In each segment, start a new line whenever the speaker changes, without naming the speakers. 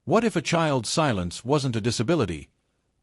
What if a child's silence wasn't a disability,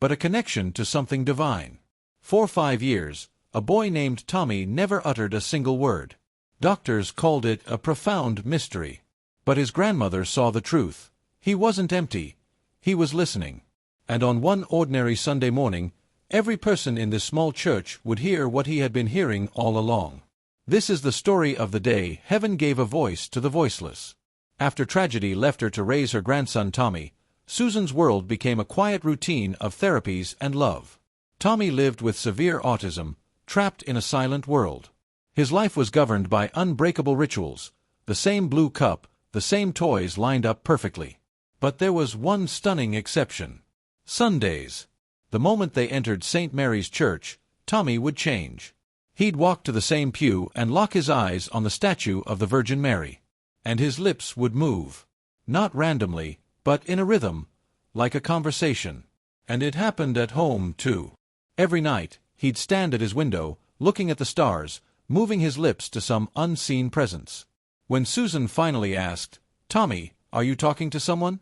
but a connection to something divine? For 5 years, a boy named Tommy never uttered a single word. Doctors called it a profound mystery. But his grandmother saw the truth. He wasn't empty. He was listening. And on one ordinary Sunday morning, every person in this small church would hear what he had been hearing all along. This is the story of the day heaven gave a voice to the voiceless. After tragedy left her to raise her grandson Tommy, Susan's world became a quiet routine of therapies and love. Tommy lived with severe autism, trapped in a silent world. His life was governed by unbreakable rituals, the same blue cup, the same toys lined up perfectly. But there was one stunning exception. Sundays. The moment they entered St. Mary's Church, Tommy would change. He'd walk to the same pew and lock his eyes on the statue of the Virgin Mary. And his lips would move. Not randomly, but in a rhythm, like a conversation. And it happened at home, too. Every night, he'd stand at his window, looking at the stars, moving his lips to some unseen presence. When Susan finally asked, "Tommy, are you talking to someone?"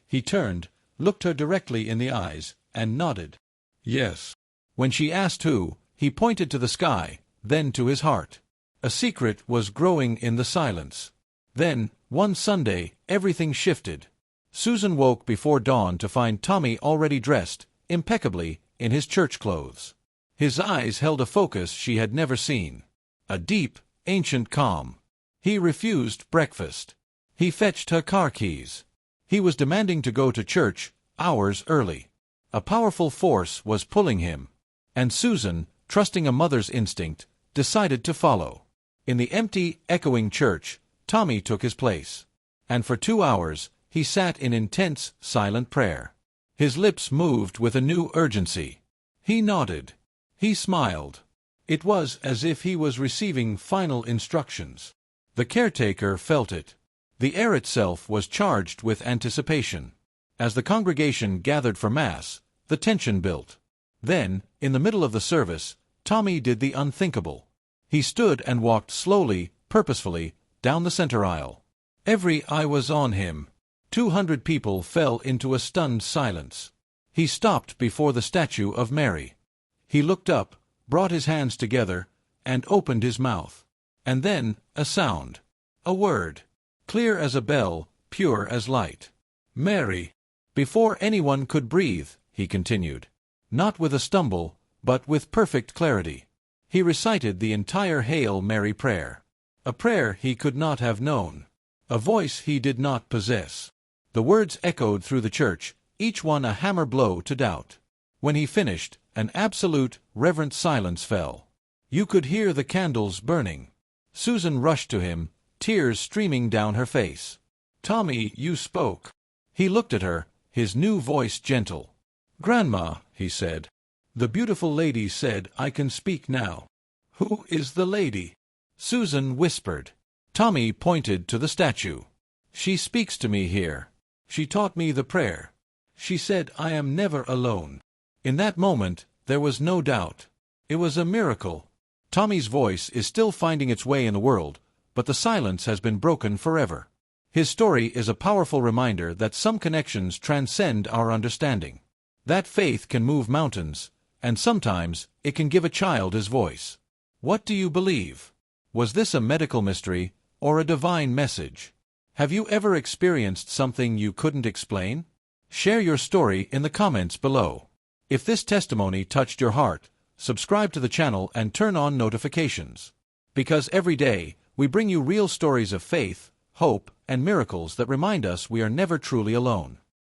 He turned, looked her directly in the eyes, and nodded. Yes. When she asked who, he pointed to the sky, then to his heart. A secret was growing in the silence. Then, one Sunday, everything shifted. Susan woke before dawn to find Tommy already dressed, impeccably, in his church clothes. His eyes held a focus she had never seen. A deep, ancient calm. He refused breakfast. He fetched her car keys. He was demanding to go to church, hours early. A powerful force was pulling him. And Susan, trusting a mother's instinct, decided to follow. In the empty, echoing church, Tommy took his place. And for 2 hours, he sat in intense, silent prayer. His lips moved with a new urgency. He nodded. He smiled. It was as if he was receiving final instructions. The caretaker felt it. The air itself was charged with anticipation. As the congregation gathered for Mass, the tension built. Then, in the middle of the service, Tommy did the unthinkable. He stood and walked slowly, purposefully, down the center aisle. Every eye was on him. 200 people fell into a stunned silence. He stopped before the statue of Mary. He looked up, brought his hands together, and opened his mouth. And then, a sound. A word. Clear as a bell, pure as light. Mary. Before anyone could breathe, he continued. Not with a stumble, but with perfect clarity. He recited the entire Hail Mary prayer. A prayer he could not have known. A voice he did not possess. The words echoed through the church, each one a hammer blow to doubt. When he finished, an absolute, reverent silence fell. You could hear the candles burning. Susan rushed to him, tears streaming down her face. "Tommy, you spoke." He looked at her, his new voice gentle. "Grandma," he said. "The beautiful lady said I can speak now." "Who is the lady?" Susan whispered. Tommy pointed to the statue. "She speaks to me here. She taught me the prayer. She said I am never alone." In that moment, there was no doubt. It was a miracle. Tommy's voice is still finding its way in the world, but the silence has been broken forever. His story is a powerful reminder that some connections transcend our understanding. That faith can move mountains, and sometimes it can give a child his voice. What do you believe? Was this a medical mystery, or a divine message? Have you ever experienced something you couldn't explain? Share your story in the comments below. If this testimony touched your heart, subscribe to the channel and turn on notifications. Because every day, we bring you real stories of faith, hope, and miracles that remind us we are never truly alone.